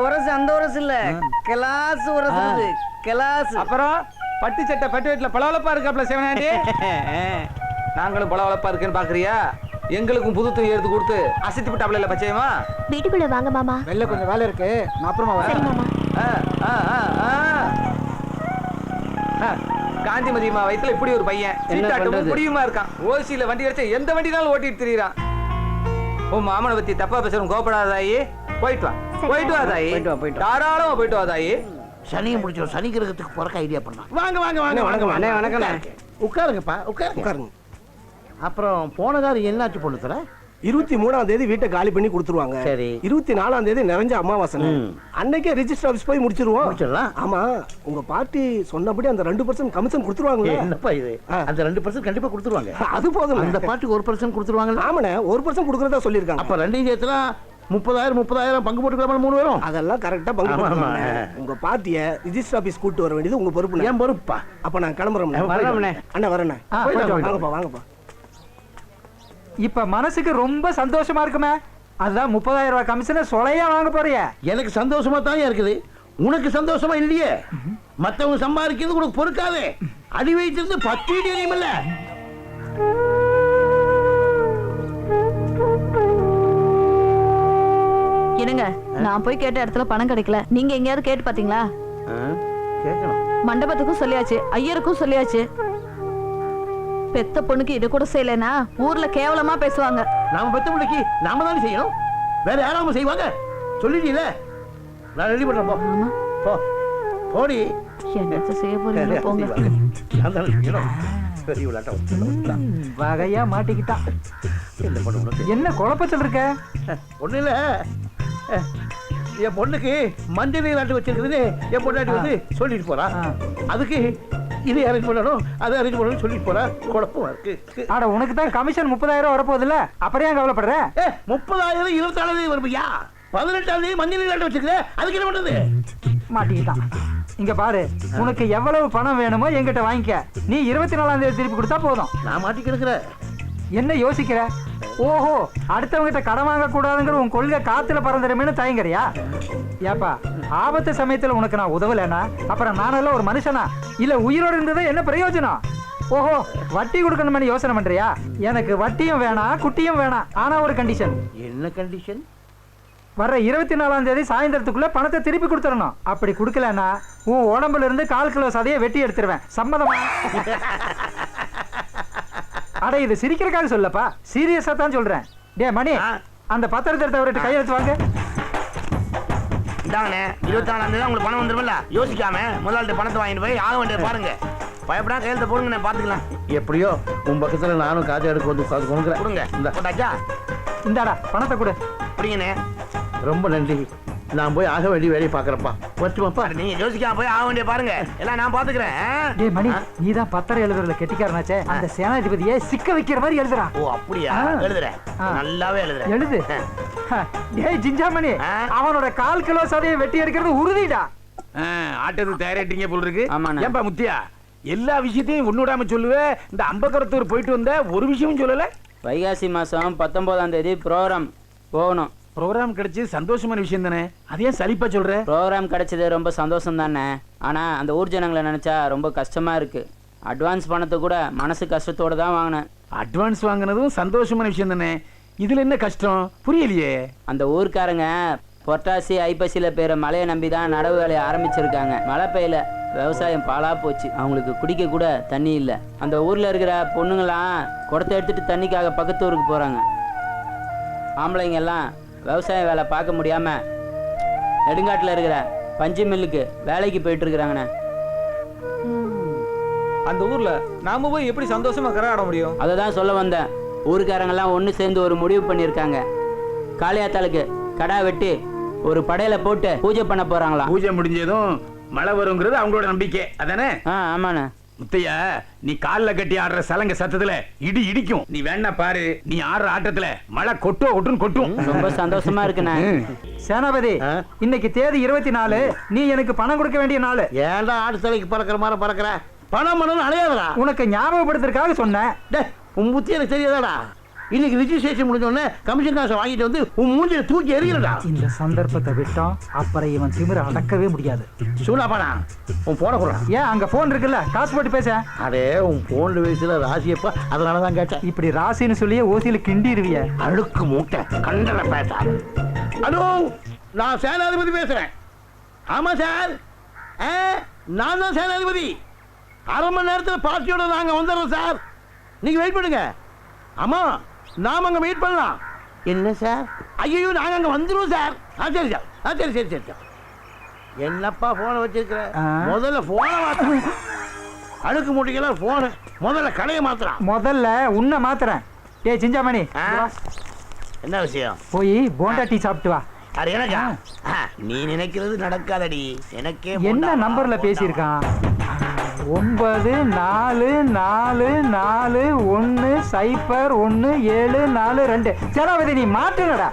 E: உரசு அந்த உரசு இல்ல, கிளாஸ் உரசு, கிளாஸ்.
C: அப்புறம் பட்டு சட்டை பட்டு வீட்டுல பளவளப்பா இருக்காப்ல சிவனாண்டி. நாங்களும் பளவளப்பா இருக்குன்னு பாக்குறியா? எங்களுக்கும் புது துணி எடுத்து கொடுத்து அசைத்து விட்டாப்ல இல்ல பச்சையமா.
G: வீட்டுக்குள்ள வாங்க மாமா.
B: வெளில கொஞ்சம் வேலை இருக்கு, நான் அப்புறமா
G: சரி
B: வரேன்.
G: மாமா.
C: காந்திமதியம்மா வயித்துல இப்படி ஒரு பையன் சீட்டாட்டும் முடியுமா இருக்கான். ஓசியில வண்டி அடிச்சா எந்த வண்டினாலும் ஓட்டிட்டு திரியிறான். உன் மாமனை பத்தி தப்பா பேசுறோம், கோபப்படாதாயி. போயிட்டு வா, போயிட்டு வா தாயி, தாராளமா போயிட்டு வா தாயி.
A: சனியை முடிச்சிடும். சனி கிரகத்துக்கு போறக்க ஐடியா பண்ணலாம். வாங்க வாங்க வாங்க.
I: வணக்கம்
A: வாங்க.
I: வணக்கம்.
A: உட்காருங்கப்பா, உட்காருங்க. அப்புறம் போன காலம் என்னாச்சு பொண்ணு தர?
I: 23ஆம் தேதி வீட்டை காலி பண்ணி கொடுத்துருவாங்க.
A: சரி.
I: 24ஆம் தேதி நிறைஞ்ச அமாவாசை. அன்னைக்கே ரெஜிஸ்டர் ஆபீஸ் போய் முடிச்சிருவோம்.
A: முடிச்சிடலாம்.
I: ஆமா, உங்க பார்ட்டி சொன்னபடி அந்த 2% கமிஷன் கொடுத்துருவாங்க.
A: என்னப்பா இது? அந்த 2% கண்டிப்பா கொடுத்துருவாங்க.
I: அது போதும்.
A: அந்த பார்ட்டிக்கு 1% கொடுத்துருவாங்க.
I: ஆமாண்ணே, 1% கொடுக்கறதா சொல்லியிருக்காங்க.
A: அப்ப ரெண்டையும் சேர்த்துனா 30,000 பங்கு போட்டுக்கலாம் 3 பேரும்.
I: அதெல்லாம் கரெக்டா பங்கு
A: ஆமா, ஆமா.
I: போட்டுருவாங்க. உங்க பார்ட்டியை ரிஜிஸ்டர் ஆபீஸ் கூட்டு வர வேண்டியது உங்க பொறுப்பு.
A: ஏன் பொறுப்பா?
I: அப்ப நான் கிளம்புறேன்.
A: வரேண்ணே.
I: அண்ணா வரேண்ணே.
B: போயிட்டு
I: வாங்கப்பா வாங்கப்பா.
B: இப்ப மனசுக்கு ரொம்ப சந்தோஷமா இருக்குமே, அதுதான் 30,000 ரூபாய் கமிஷனை சொலையா வாங்க போறிய.
A: எனக்கு சந்தோஷமா தான் இருக்குது, உனக்கு சந்தோஷமா இல்லையே. மத்தவங்க சம்பாதிக்கிறது உனக்கு பொறுக்காதே. அடி வைத்திருந்து 10 இடி எரியுமில்ல.
J: என்னங்க, நான் போய் கேட்ட இடத்துல பணம் கிடைக்கல, நீங்க எங்கேயாவது கேட்டு பாத்தீங்களா?
A: கேட்கணும்.
J: மண்டபத்துக்கும் சொல்லியாச்சு, ஐயருக்கும் சொல்லியாச்சு. பெத்த பொண்ணுக்கு இது கூட செய்யலைன்னா ஊர்ல கேவலமா பேசுவாங்க.
A: நாம பெத்த பிள்ளைக்கு நாம தானே செய்யணும், வேற யாராவது செய்வாங்க? சொல்லிட்டீல, நான் ரெடி பண்றேன். போ போ போடி.
J: என்ன செய்ய போறீங்க போங்க.
A: நான் தானே செய்யணும். பெரிய விளையாட்டம்
B: வகையா மாட்டிக்கிட்டான்.
A: என்ன பண்ண உனக்கு?
B: என்ன குழப்பத்தில் இருக்க?
A: ஒண்ணு இல்ல, என் பொண்ணுக்கு மஞ்சள் நீராட்டு வச்சிருக்குதுன்னு என் பொண்டாட்டி வந்து சொல்லிட்டு போறா. அதுக்கு இது அரேஞ்ச் பண்ணணும், அதை அரேஞ்ச் பண்ணணும் சொல்லிட்டு போறா. குழப்பமா இருக்கு.
B: ஆட உனக்கு தான் கமிஷன் 30,000 ரூபாய் வரப்போகுது இல்ல, அப்புறம் ஏன் கவலைப்படுற?
A: 30,000 24ஆம் தேதி வரும்பியா? 18ஆம் தேதி மஞ்சள் நீராட்டு வச்சிருக்க, அதுக்கு என்ன பண்றது?
B: மாட்டிக்கிட்டான். இங்க பாரு, உனக்கு எவ்வளவு பணம் வேணுமோ என்கிட்ட வாங்கிக்க. நீ 24ஆம் தேதி திருப்பி கொடுத்தா போதும்.
A: நான் மாட்டி கிடக்குற.
B: என்ன யோசிக்கிற? ஓஹோ, அடுத்தவங்கிட்ட கடன் வாங்க கூடாதுங்கிற உன் கொள்கை காத்துல பறந்துடுமேனு தயங்குறியா? ஏப்பா, ஆபத்து சமயத்துல உனக்கு நான் உதவலைன்னா அப்புறம் நானெல்லாம் ஒரு மனுஷனா? இல்ல உயிரோடு இருந்தது என்ன பிரயோஜனம்? ஓஹோ, வட்டி கொடுக்கணும்னு யோசனை பண்றியா? எனக்கு வட்டியும் வேணாம், குட்டியும் வேணாம். ஆனா ஒரு கண்டிஷன்.
A: என்ன கண்டிஷன்?
B: வர்ற 24ஆம் தேதி சாயந்தரத்துக்குள்ள பணத்தை திருப்பி கொடுத்துடணும். அப்படி கொடுக்கலன்னா உன் உடம்புல இருந்து 1/4 கிலோ சதையை வெட்டி எடுத்துருவேன். சம்மதமா? அட இது சிரிக்கிறக்காக சொல்லப்பா, சீரியஸா தான் சொல்றேன். டே மணி, அந்த பத்திரத்தை எடுத்து அவர்கிட்ட கையெழுத்து வாங்க.
I: இந்தாங்கண்ணே, 24ஆம் தேதி உங்களுக்கு பணம் வந்துருமில்ல, யோசிக்காம முதலாளிட்ட பணத்தை வாங்கிட்டு போய் ஆக வேண்டியது பாருங்க. பயப்படா, கையெழுத்த போடுங்க, பாத்துக்கலாம்.
A: எப்படியோ உன் பக்கத்துல நானும் காஜா எடுக்க வந்து உட்காந்து
I: கொடுங்க.
A: இந்த
I: போட்டாச்சா?
B: இந்தாடா பணத்தை கொடு.
I: புரியுங்கண்ணே.
A: ரொம்ப நன்றி. நான் போய் ஆக வேண்டிய வேலையை பாக்குறப்பா. வச்சுமாப்பா.
I: நீங்க யோசிக்காம போய் ஆக வேண்டிய பாருங்க, எல்லாம் நான் பாத்துக்கிறேன்.
B: டே மணி, நீதான் பத்திரம் எழுதுறதுல கெட்டிக்காரனாச்சே, அந்த சேனாதிபதியை சிக்க வைக்கிற மாதிரி எழுதுறா.
I: ஓ அப்படியா? எழுதுறேன், நல்லாவே எழுதுறேன்.
B: எழுது. டேய் ஜிஞ்சாமணி, அவனோட 1/4 கிலோ சதையை வெட்டி எடுக்கிறது உறுதிடா.
F: ஆட்டத்துக்கு தயாராயிட்டீங்க போல இருக்கு.
E: ஆமாண்ணே.
F: ஏன்பா முத்தியா எல்லா விஷயத்தையும் ஒண்ணுடாம சொல்லுவே, இந்த அம்பக்கரத்தூர் போயிட்டு வந்த ஒரு விஷயமும் சொல்லல.
E: வைகாசி மாசம் 19ஆம் தேதி ப்ரோக்ராம் போகணும்.
F: ப்ரோக்ராம் கிடைச்சி சந்தோஷமான விஷயம் தானே, அதே சலிப்பா சொல்ற?
E: ப்ரோக்ராம் கிடைச்சது ரொம்ப சந்தோஷம் தானே, ஆனா அந்த ஊர் ஜனங்களை நினைச்சா ரொம்ப கஷ்டமா இருக்கு. அட்வான்ஸ் பணத்தை கூட மனசு கஷ்டத்தோட தான் வாங்கினேன்.
F: அட்வான்ஸ் வாங்கினதும் சந்தோஷமான விஷயம் தானே, இதுல என்ன கஷ்டம் புரியலையே?
E: அந்த ஊர்க்காரங்க பொட்டாசி ஐப்பசியில பேர மழையை நம்பி தான் நடவு வேலையை ஆரம்பிச்சிருக்காங்க. மழை பெய்யல, விவசாயம் பாழா போச்சு. அவங்களுக்கு குடிக்க கூட தண்ணி இல்லை. அந்த ஊர்ல இருக்கிற பொண்ணுங்களாம் குடத்தை எடுத்துட்டு தண்ணிக்காக பக்கத்து ஊருக்கு போறாங்க. ஆம்பளைங்க எல்லாம் விவசாய வேலை பார்க்க முடியாம நெடுங்காட்டில் இருக்கிற பஞ்சு மில்லுக்கு வேலைக்கு போயிட்டு இருக்கிறாங்கண்ணே.
C: அந்த ஊர்ல நாம போய் எப்படி சந்தோஷமா கரகாட முடியும்?
E: அதை தான் சொல்ல வந்தேன். ஊருக்காரங்கெல்லாம் ஒன்று சேர்ந்து ஒரு முடிவு பண்ணியிருக்காங்க. காளியாத்தாளுக்கு கடா வெட்டி ஒரு படையில போட்டு பூஜை பண்ண போறாங்களாம்.
F: பூஜை முடிஞ்சதும் மழை வருங்கிறது அவங்களோட நம்பிக்கை அதானே?
E: ஆமாண்ணே.
F: முத்தையா, நீ காலில் கட்டி ஆடுற சலங்க சத்தத்துல இடி இடிக்கும். நீ வேணா பாரு, நீ ஆடுற ஆட்டத்துல மழை கொட்டும் கொட்டும்.
E: ரொம்ப சந்தோஷமா இருக்குண்ணே.
B: சேனாபதி, இன்னைக்கு தேதி 24. நீ எனக்கு பணம் கொடுக்க வேண்டிய நாள்.
A: ஏன்டா ஆடு தலைக்கு பறக்கிற மாதிரி பறக்கிற? பணம் அலையாதடா.
B: உனக்கு ஞாபகப்படுத்துறதுக்காக சொன்னேன்.
A: உன் புத்தி எனக்கு தெரியாதாடா? இன்னைக்கு ரிஜிஸ்ட்ரேஷன் முடிஞ்சோடனே கமிஷன் காசை வாங்கிட்டு வந்து உன் மூஞ்சில தூக்கி எறியலடா.
B: இந்த சந்தர்ப்பத்தை விட்டோம், அப்புறம் இவன் திமிர அடக்கவே முடியாது.
A: சூடாப்பாடா, உன் போன போடுறா.
B: ஏன் அங்க போன் இருக்குல்ல, காசு போட்டு பேச.
A: அதே உன் போன்ல வயசுல ராசியப்பா, அதனாலதான் கேட்டேன்.
B: இப்படி ராசின்னு சொல்லியே ஓசியில கிண்டிருவிய.
A: அழுக்கு மூட்டை கண்டன பேச. ஹலோ, நான் சேனாதிபதி பேசுறேன். ஆமா சார், நான் தான் சேனாதிபதி. அரை மணி நேரத்தில் பார்ட்டியோட நாங்க வந்துடுறோம் சார், நீங்க வெயிட் பண்ணுங்க. ஆமா, நாம அங்க வெயிட் பண்ணலாம். என்ன சார்? ஐயோ, நாங்க அங்க வந்துருவோம் சார். சரி சார், சரி சார். என்னப்பா போனை வச்சிருக்கிற? முதல்ல போனை மாத்த. அழுக்கு மூட்டைக்கெல்லாம் போன முதல்ல கடையை மாத்துறான்.
B: முதல்ல உன்னை மாத்துறேன். டேய் சிஞ்சாமணி,
I: என்ன விஷயம்?
B: போய் போண்டா டீ சாப்பிட்டு வா.
I: அது எனக்கா? நீ நினைக்கிறது நடக்காதடி. எனக்கே
B: என்ன நம்பர்ல பேசியிருக்கான்? 9444101742. சேனாபதி, நீ மாட்டுங்கடா.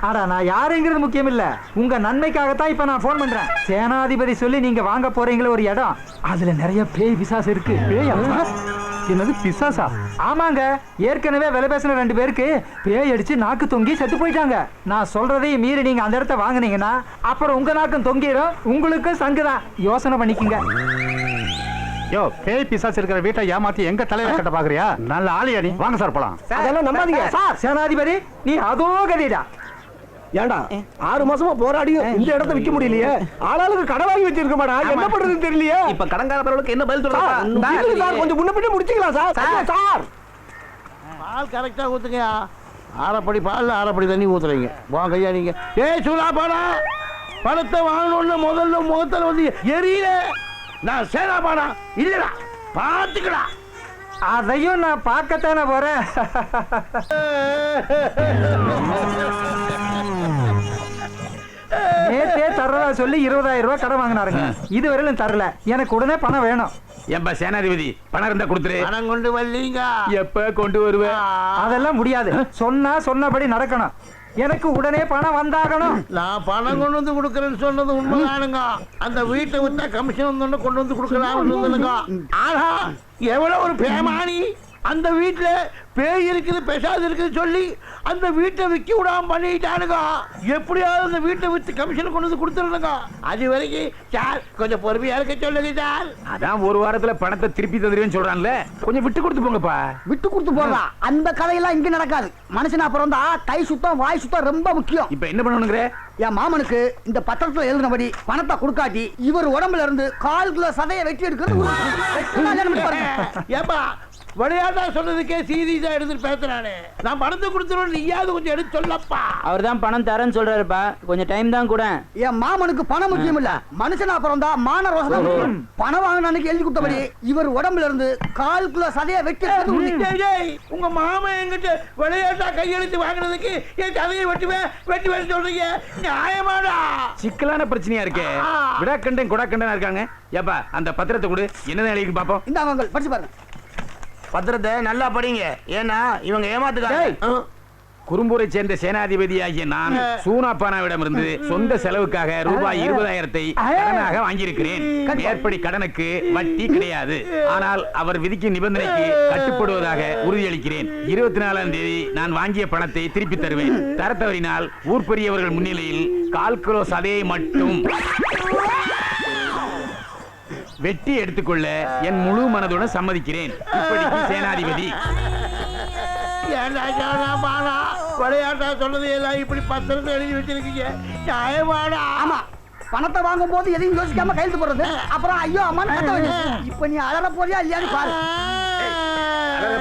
B: ஆடா, நான் யாருங்கிறது முக்கியம் இல்ல, உங்க நன்மைக்காகத்தான் இப்ப நான் போன் பண்றேன். சேனாதிபதி சொல்லி நீங்க வாங்க போறீங்களே ஒரு இடம், அதுல நிறைய பேய் பிசாசு இருக்கு. என்னது பிசாசா? ஆமாங்க, ஏற்கனவே விலை பேசின 2 பேருக்கு பேய் அடிச்சு நாக்கு தொங்கி செத்து போயிட்டாங்க. நான் சொல்றதையும் மீறி நீங்க அந்த இடத்த வாங்கினீங்கன்னா அப்புறம் உங்க நாக்கும் தொங்கிடும், உங்களுக்கும் சங்குதான். யோசனை பண்ணிக்கங்க.
D: யோ, பேய் பிசாசு இருக்கிற வீட்டை ஏமாத்தி எங்க தலையில கட்ட பாக்குறியா? நல்ல ஆளியா நீ. வாங்க சார் போலாம்.
B: அதெல்லாம் நம்பாதீங்க சார். சேனாதிபதி, நீ அதோ கதிடா.
A: ஏண்டா 6 மாசமா போராடியும் இந்த இடத்த விற்க முடியலையே? ஆளாளுக்கு கடை வாங்கி வச்சிருக்க மாடா, என்ன பண்றதுன்னு தெரியலையே.
I: இப்ப கடன்காரர்களுக்கு என்ன பதில் சொல்றா?
A: சார், கொஞ்சம் முன்ன பின்ன முடிச்சுக்கலாம் சார். சார், பால் கரெக்டா ஊத்துங்க. அரைப்படி பால் அரைப்படி தண்ணி ஊத்துறீங்க. வாங்க ஐயா நீங்க. ஏய் சூலா, பணத்தை வாங்கணும்னு முதல்ல முகத்துல வந்து எரியல. நான் சேனா பாடா இல்லடா, பாத்துக்கடா.
B: அதையும் நான் பார்க்கத்தானே போறேன். நேத்தே தர்றதா சொல்லி 20,000 ரூபாய் கடன் வாங்கினாருங்க, இதுவரையிலும் தரல. எனக்கு உடனே பணம் வேணும்.
F: ஏன்பா சேனாதிபதி, பணம் இருந்தா கொடுத்துரு.
A: பணம் கொண்டு வரலீங்க.
F: எப்ப கொண்டு வருவேன்?
B: அதெல்லாம் முடியாது. சொன்னபடி நடக்கணும். எனக்கு உடனே பணம் வந்தாகணும்.
A: நான் பணம் கொண்டு வந்து கொடுக்கறேன்னு சொன்னது உண்மைதானுங்க. அந்த வீட்டை விட்டா கமிஷன் வந்து கொண்டு வந்து கொடுக்கலாம்னு. ஆனா எவ்வளவு ஒரு பேமானி! அந்த வீட்டுல பேய் இருக்குது, பெசாது இருக்குது சொல்லி அந்த வீட்டை விற்க விடாம பண்ணிட்டானுங்க. எப்படியாவது அந்த வீட்டை வித்து கமிஷன் கொண்டு வந்து கொடுத்துருங்க. அது வரைக்கும் சார் கொஞ்சம் பொறுமையா இருக்க சொல்லுங்க சார்.
F: அதான் ஒரு வாரத்துல பணத்தை திருப்பி தந்துருவேன்னு சொல்றான்ல, கொஞ்சம் விட்டு கொடுத்து போங்கப்பா.
A: விட்டு கொடுத்து போகலாம். அந்த கதையெல்லாம் இங்க நடக்காது. மனுஷனா அப்புறம் தான் கை சுத்தம் வாய் சுத்தம் ரொம்ப முக்கியம்.
F: இப்ப என்ன பண்ணணுங்கிற?
A: என் மாமனுக்கு இந்த பத்திரத்துல எழுதினபடி பணத்தை கொடுக்காட்டி இவர் உடம்புல இருந்து 1/4 கிலோ சதையை வெட்டி எடுக்கிறது. ஏப்பா விளையாட்டா சொன்னதுக்கே சீரியஸா எடுத்துட்டு பேசுறானே. நான் பணத்தை கொடுத்துருவோம், நீயாவது கொஞ்சம் எடுத்து சொல்லப்பா.
E: அவர் தான் பணம் தரேன்னு சொல்றாருப்பா, கொஞ்சம் டைம் தான் கூட.
A: என் மாமனுக்கு பணம் முக்கியம் இல்ல, மனுஷனா அப்புறம் தான் மான ரோசம். பணம் வாங்கினானுக்கு எழுதி கொடுத்தபடி இவர் உடம்புல இருந்து 1/4 கிலோ சதையை வெட்டி. உங்க மாமன் எங்கிட்ட விளையாட்டா கையெழுத்து வாங்கினதுக்கு என் சதையை வெட்டி சொல்றீங்க, நியாயமாடா?
F: சிக்கலான பிரச்சனையா இருக்கே. விடாக்கண்டன் குடாக்கண்டனா இருக்காங்க. ஏப்பா அந்த பத்திரத்தை கொடு, என்னதான் எழுதி பாப்போம்.
A: இந்த அவங்க படிச்சு பாருங்க.
I: பத்திரத்தை நல்லா படிங்க, ஏன்னா இவங்க ஏமாத்துக்காங்க.
F: குறும்பூரை சேர்ந்த சேனாதிபதியாகிய நான் சூனாப்பானாவிடமிருந்து சொந்த செலவுக்காக ரூபாய் 20,000 கடனாக வாங்கியிருக்கிறேன். மேற்படி கடனுக்கு வட்டி கிடையாது. ஆனால் அவர் விதிக்கும் நிபந்தனைக்கு கட்டுப்படுவதாக உறுதியளிக்கிறேன். 24ஆம் தேதி நான் வாங்கிய பணத்தை திருப்பி தருவேன். தரத்தவரினால் ஊர் பெரியவர்கள் முன்னிலையில் 1/4 கிலோ சதையை மட்டும் வெட்டி எடுத்துக்கொள்ள என் முழு மனதுடன் சம்மதிக்கிறேன். இப்படிக்கு சேனாதிபதி.
A: விளையாட்டா சொன்னது எல்லாம் இப்படி பத்திரத்தை எழுதி வச்சிருக்கீங்க, நியாயமாடா?
K: ஆமா, பணத்தை வாங்கும் போது எதையும் யோசிக்காம கையெழுத்து போடுறது, அப்புறம் ஐயோ அம்மா இப்ப நீ அழற போறியா இல்லையான்னு பாரு.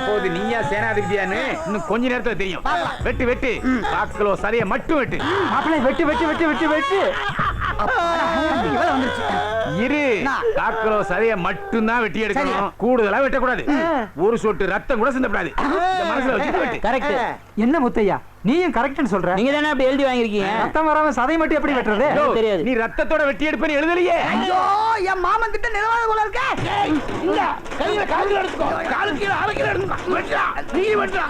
F: போது நீயா சேனாதிபதியான்னு இன்னும் கொஞ்ச நேரத்துல தெரியும். வெட்டு வெட்டு 1/4 கிலோ சதையை மட்டும் வெட்டு.
B: மாப்பிள்ளை வெட்டு வெட்டு வெட்டு வெட்டு வெட்டு.
F: இரு, 1/4 கிலோ சதையை மட்டும் தான் வெட்டி எடுக்கணும். கூடுதலா வெட்டக்கூடாது. ஒரு சொட்டு ரத்தம் கூட சிந்தப்படாது. மனசுல வச்சு
E: கரெக்ட்.
B: என்ன முத்தையா நீயும் கரெக்ட்னு சொல்ற?
E: நீங்க தானே அப்படி எழுதி வாங்கிருக்கீங்க.
B: ரத்தம் வராம சதை மட்டும் எப்படி வெட்டுறது?
E: தெரியாது.
F: நீ ரத்தத்தோட வெட்டி எடுப்பேன்னு எழுதலையே.
K: ஐயோ, என் மாமன் கிட்ட நிலவாத போல இருக்க.
A: இந்த கையில காலுக்கு எடுத்துக்கோ, காலுக்கு கீழ அரைக்கிற எடுத்துக்கோ. வெட்டா, நீ வெட்டா.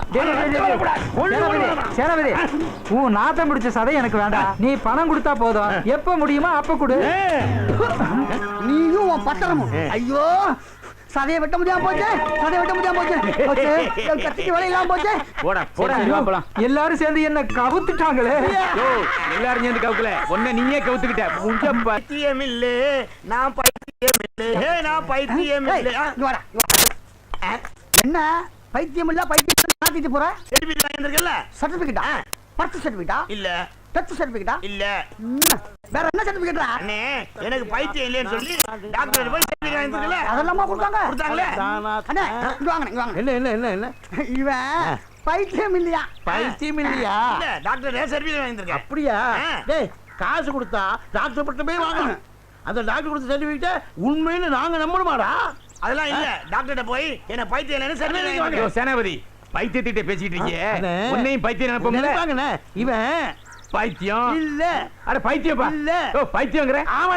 B: சேனாபதி, உன் நாத்தம் பிடிச்ச சதை எனக்கு வேண்டாம். நீ பணம் கொடுத்தா போதும். எப்ப முடியுமோ அப்ப கொடு.
K: நீயும் உன் பத்திரமும். ஐயோ, சதையை வெட்ட முடியாம போச்சு, சதையை வெட்ட முடியாம போச்சு, கத்திக்கு வலையெல்லாம் போச்சு.
F: போடா போடா.
B: எல்லாரும் சேர்ந்து என்ன கவுத்துட்டாங்களே.
F: எல்லாரும் சேர்ந்து கவுக்கல, ஒன்ன நீயே கவுத்துக்கிட்ட.
I: பைத்தியம் இல்ல, நான் பைத்தியம் இல்ல, நான் பைத்தியம் இல்ல.
K: என்ன பைத்தியம் இல்ல பைத்தியம் மாத்திட்டு போற?
I: சர்டிபிகேட் வாங்கியிருக்கல?
K: சர்டிபிகேட்டா? பர்த் சர்டிபிகேட்டா?
I: இல்ல.
K: டெத் சர்டிபிகேட்டா?
I: இல்ல.
K: வேற என்ன சர்டிபிகேட்டா?
I: அண்ணே, எனக்கு பைத்தியம் இல்லைன்னு சொல்லி டாக்டர் போய் சர்டிபிகேட் வாங்கியிருக்கல?
K: அதெல்லாமா கொடுத்தாங்க?
I: கொடுத்தாங்களே.
K: அண்ணே, இங்க வாங்க, இங்க வாங்க.
A: என்ன என்ன என்ன என்ன
K: இவன் பைத்தியம் இல்லையா?
A: பைத்தியம் இல்லையா?
I: இல்ல, டாக்டர் சர்டிபிகேட் வாங்கியிருக்கேன்.
A: அப்படியா? டேய், காசு கொடுத்தா டாக்டர் பட்ட போய் வாங்கணும். அந்த டாக்டர் கொடுத்த சர்டிபிகேட் உண்மைன்னு நாங்க நம்பணுமாடா?
I: அதெல்லாம் இல்ல, டாக்டர்கிட்ட போய் என்ன பைத்தியம் இல்லைன்னு சர்டிபிகேட் வாங்கியிருக்கேன்.
F: சேனாபதி, பைத்தியத்திட்ட பேசிட்டு இருக்கீங்க. உன்னையும் பைத்தியம் நினைப்போம்ல.
A: இவன்
F: பைத்தியம்
A: இல்ல.
F: அட பைத்தியப்பா.
A: இல்ல.
F: ஓ பைத்தியங்கற.
I: ஆமா,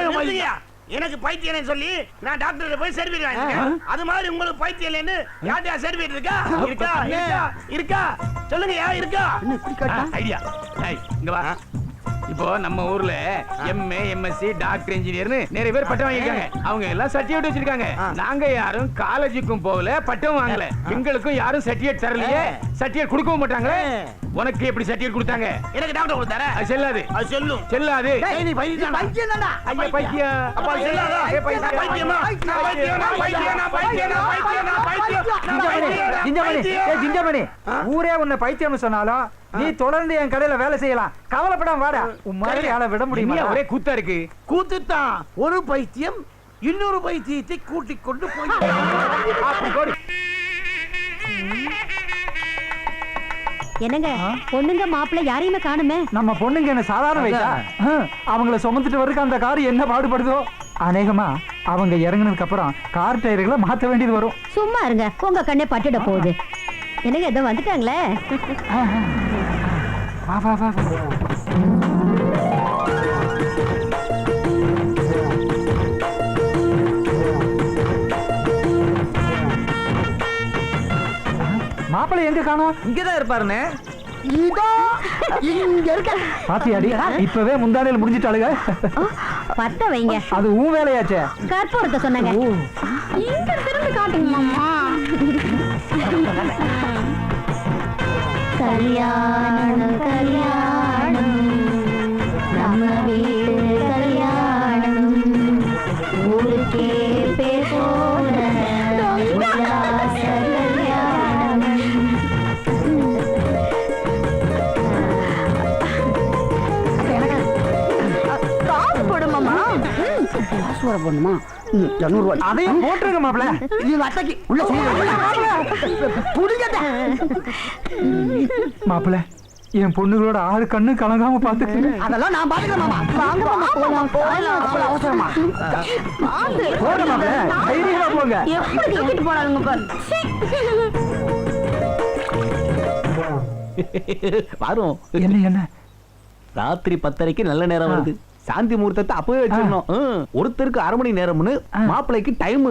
I: எனக்கு பைத்தியம் சொல்லி நான் டாக்டர் போய் சர்டிபிகேட் வாங்கியிருக்கேன். அது மாதிரி உங்களுக்கு பைத்தியம் இல்லைன்னு யார்ட்டயா சர்டிபிகேட் இருக்கா? இருக்கா இருக்கா இருக்கா சொல்லுங்க, யா இருக்கா?
F: ஐடியா. இங்க வா. இப்போ நம்ம ஊர்ல எம்ஏ, எம்எஸ்சி, டாக்டர், இன்ஜினியர்னு நிறைய பேர் பட்டம் வாங்கிருக்காங்க. அவங்க எல்லாம் சர்டிபிகேட் வச்சிருக்காங்க. நாங்க யாரும் காலேஜுக்கும் போகல, பட்டம் வாங்கல. எங்களுக்கும் யாரும் சர்டிபிகேட் தரலையே, சர்டிபிகேட் கொடுக்கவும் மாட்டாங்களே. உனக்கு எப்படி சர்டிபிகேட் கொடுத்தாங்க?
I: எனக்கு டாக்டர் கொடுத்தாரு.
F: அது செல்லாது.
I: அது சொல்லும்.
F: செல்லாது.
K: நீ பைத்தியம் தான்டா.
F: ஐயா பைத்தியம்.
I: அப்ப அது செல்லாதா? பைத்தியமா? நான் பைத்தியம், நான் பைத்தியம், நான் பைத்தியம், நான் பைத்தியம், நான் பைத்தியம், நான் பைத்தியம்.
B: ஜிஞ்சமணி, ஊரே உன்னை பைத்தியம்னு சொன்னாலும் நீ தொடர்ந்து என் கடையில வேலை செய்யலாம். கவலைப்படாம வாடா. உன் மாதிரி ஆளை விட முடியுமா?
F: ஒரே கூத்தா இருக்கு.
A: கூத்துத்தான். ஒரு பைத்தியம் இன்னொரு பைத்தியத்தை கூட்டிக் கொண்டு போய்
H: என்னங்க பொண்ணுங்க மாப்பிள்ளை யாரையுமே காணுமே.
B: நம்ம பொண்ணுங்க என்ன சாதாரண வயசா? அவங்கள சுமந்துட்டு வர்றதுக்கு அந்த கார் என்ன பாடுபடுதோ. அநேகமா அவங்க இறங்குனதுக்கு அப்புறம் கார் டயர்களை மாத்த வேண்டியது வரும்.
H: சும்மா இருங்க, உங்க கண்ணே பட்டுட போகுது. என்னங்க இதை வந்துட்டாங்களே.
B: வா வா வா. மாப்பிள்ளை எங்க காணோம்?
C: இங்கதான் இருப்பாருன்னு.
K: இதோ இங்க இருக்க.
B: பாத்தியாடி, இப்பவே முந்தானையில முடிஞ்சிட்டாளுங்க.
H: பத்த வைங்க.
B: அது உன் வேலையாச்சே.
H: கற்பூரத்தை சொன்னாங்க. இங்க திரும்பி காட்டுங்க மாமா. கல்யாணம் கல்யாணம் நம்ம வீட்டு கல்யாணம் ஊருக்கே பேர் போன உல்லாச கல்யாணம். காசு போடுமாமா? காசு வர போடணுமா? 200 ரூபாய்.
B: அதையும் போட்டுருங்க மாப்பிள்ள.
K: இது அட்டைக்கு உள்ள புடிங்கட்ட.
B: மாப்பிள்ள, என் பொண்ணுகளோட 6 கண்ணு கலங்காம பாத்துக்கங்க.
K: அதெல்லாம் நான் பாத்துக்கிறேன் மாமா. வாங்க மாமா, போலாம் போலாம். அவ்வளவு அவசரமா?
B: போங்க மாப்பிள்ள, தைரியமா போங்க.
H: எப்படி தூக்கிட்டு போறாங்க பாரு.
L: வரும்.
B: என்ன என்ன
L: ராத்திரி 10:30க்கு நல்ல நேரம் வருது. சாந்தி முகூர்த்தத்தை அப்பவே வச்சிடணும். ஒருத்தருக்கு 1/2 மணி நேரம்னு மாப்பிள்ளைக்கு டைம்.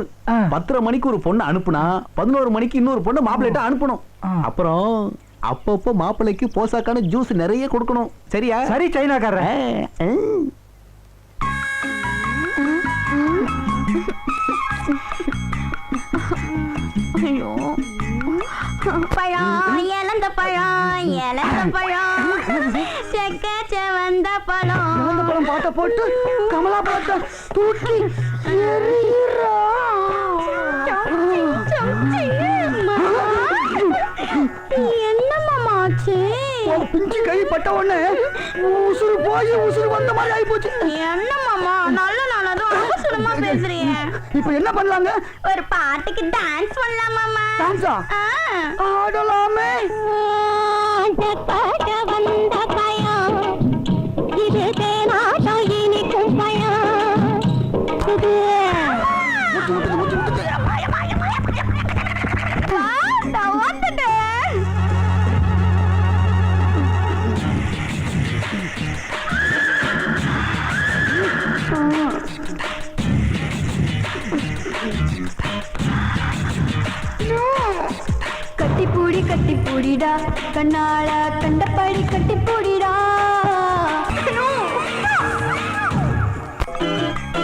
L: 10:30 மணிக்கு ஒரு பொண்ணு அனுப்புனா 11 மணிக்கு இன்னொரு பொண்ணு மாப்பிள்ளைட்ட அனுப்பணும். அப்புறம் அப்பப்போ மாப்பிள்ளைக்கு போசாக்கான ஜூஸ் நிறைய கொடுக்கணும். சரியா?
B: சரி சைனாக்காரன்.
H: ஐயோ பழம் இழந்த பழம் இழந்த பழம் செக்க செவந்த பழம்
K: பாட்ட போட்டு கமலா பாட்ட தூக்கி
H: என்னமாச்சு?
K: பிஞ்சு கை பட்ட உடனே உசுறு போய் உசுறு வந்த மாதிரி ஆகி போச்சு.
H: என்னமாமா நல்ல நாளதும் அவசரமா பேசுறீங்க.
K: இப்ப என்ன பண்ணலாங்க?
H: ஒரு பாட்டுக்கு டான்ஸ் பண்ணலாமாமா?
K: டான்ஸா? ஆடலாமே.
H: பாட வந்த பயம் இது தேனாட்டம் இனிக்கும் பயம் இது கட்டிப்பூடி கட்டிப்பூடிடா கண்ணால கண்டபடி கட்டிப்பூடிடா.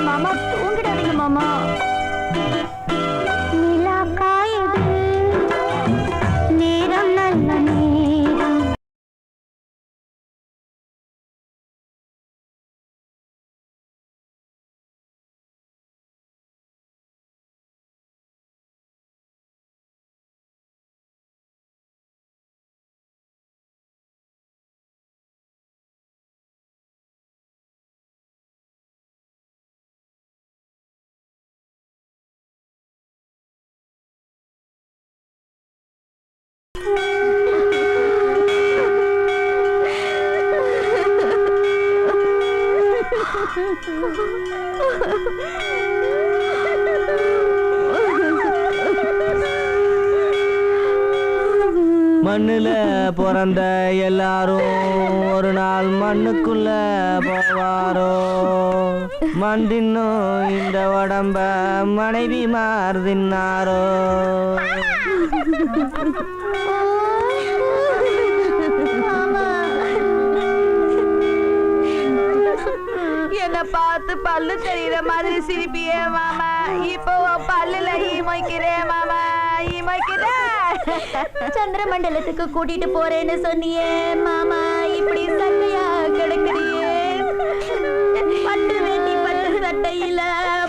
H: மாமா தூங்கிடாதீங்க மாமா. நிலா காயுது நேரம் நல்ல நேரம்.
M: மண்ணுல பிறந்த எல்லாரும் ஒரு நாள் மண்ணுக்குள்ள போவாரோ. மண் தின்னும் இந்த உடம்ப மனைவி மாறுதின்னாரோ.
J: என்ன பார்த்து பல்லு தெரியுற மாதிரி சிரிப்பியே மாமா. இப்போ பல்லுல ஈமைக்கிறேன் மாமா ஈமைக்கிறேன்.
H: சந்திர மண்டலத்துக்கு கூட்டிட்டு போறேன்னு சொன்னியே மாமா, இப்படி சட்டையா கிடக்குறியே. பட்டு வேட்டி பட்டு சட்டையில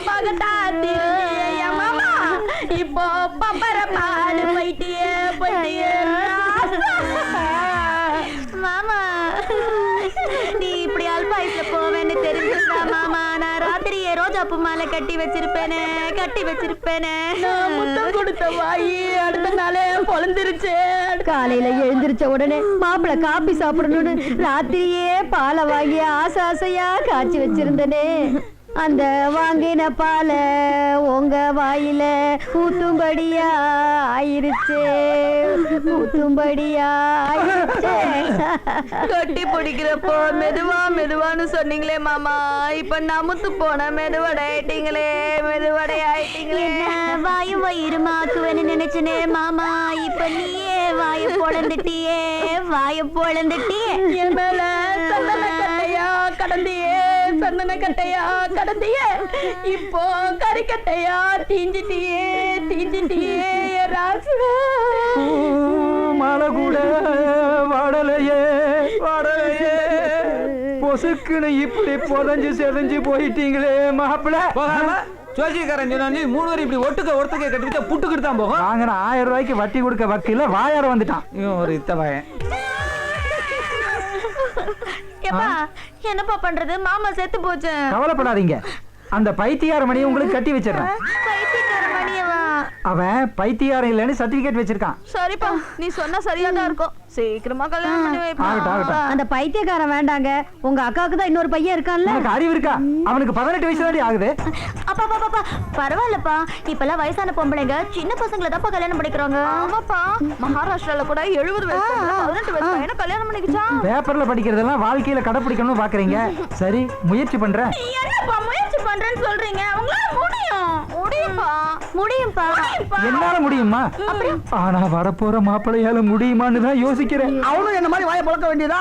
H: பகட்டா திரும்பிய மாமா, இப்போ பம்பர பாடு போயிட்டியே போயிட்டியே மாமா. நீ இப்படி அல்பாயுஸ்ல போவேன்னு தெரிஞ்சிருந்தா மாமா, நான் ராத்திரியே ரோஜாப்பூ மாலை கட்டி வச்சிருப்பேனே கட்டி வச்சிருப்பேனே. முத்தம் கொடுத்த வாயி அடுத்த நாளே பொழந்துருச்சு. காலையில எழுந்திருச்ச உடனே மாப்பிள காபி சாப்பிடணும்னு ராத்திரியே பாலை வாங்கி ஆசை ஆசையா காய்ச்சி வச்சிருந்தனே. அந்த வாங்கின பால உங்க வாயில ஊத்தும்படியா ஆயிருச்சே ஊத்தும்படியா ஆயிருச்சே.
J: கட்டி பிடிக்கிறப்போ மெதுவா மெதுவான்னு சொன்னீங்களே மாமா, இப்ப நமுத்து போன மெதுவடை ஆயிட்டீங்களே மெதுவடை ஆயிட்டீங்களே.
H: வாயு வயிறுமாக்குவேன்னு நினைச்சனே மாமா, இப்ப நீயே வாய பொழந்துட்டியே வாய பொழந்துட்டியே.
J: என் மேல சந்தன கட்டையா கடந்தியே சந்தன கட்டையா கடந்தியே, இப்போ கறிக்கட்டையா தீஞ்சிட்டியே தீஞ்சிட்டியே ராசு.
B: மழை கூட வாடலையே வாடலையே, பொசுக்குன்னு இப்படி புதஞ்சு செதஞ்சு போயிட்டீங்களே மாப்பிள்ள.
C: ஜோசியக்காரன் சொன்னா 3 பேரும் இப்படி ஒருத்துக்க கட்டிவிட்டா புட்டுக்கிட்டு தான் போகும்.
B: வாங்கின 1000 ரூபாய்க்கு வட்டி கொடுக்க வக்கீல வாயார வந்துட்டான்.
C: இவன் ஒரு இத்த பையன்.
J: என்னப்பா பண்றது, மாமா செத்து போச்சு.
B: கவலைப்படாதீங்க, அந்த பைத்தியார மணியை உங்களுக்கு கட்டி வச்சிடறேன்.
J: பைத்தியக்கார மணியவா?
B: அவன் பைத்தியாரம் இல்லைன்னு சர்டிபிகேட் வச்சிருக்கான்.
J: சரிப்பா, நீ சொன்னா சரியா தான் இருக்கும். சீக்கிரமா கல்யாணம் பண்ணி வைப்பா.
H: அந்த பைத்தியக்காரன் வேண்டாங்க. உங்க அக்காவுக்கு தான் இன்னொரு பையன் இருக்கான்ல.
B: உனக்கு அறிவு இருக்கா? அவனுக்கு 18 வயசு தாண்டி ஆகுது.
G: அப்பா பாப்பா பரவாயில்லப்பா, இப்பெல்லாம் வயசான பொம்பளைங்க சின்ன பசங்களை தான் கல்யாணம் பண்ணிக்கிறாங்க.
J: ஆமாப்பா, மகாராஷ்டிரால கூட 70 வயசு 18 வயசு பையனை கல்யாணம் பண்ணிக்கிச்சான்.
B: பேப்பர்ல படிக்கிறதெல்லாம் வாழ்க்கையில கடைபிடிக்கணும்னு பாக்குறீங்க. சரி, முயற்சி பண்றேன்.
G: என்னப்பா முயற்சி பண்றேன்னு சொல்றீங்க? உங்களால முடியும். முடியும்பா.
B: என்னால முடியுமா? ஆனா வரப்போற மாப்பிள்ளையால முடியுமான்னு தான் யோசிக்கிறேன்.
K: அவனும் என்ன மாதிரி வாயை பழக்க வேண்டியதா?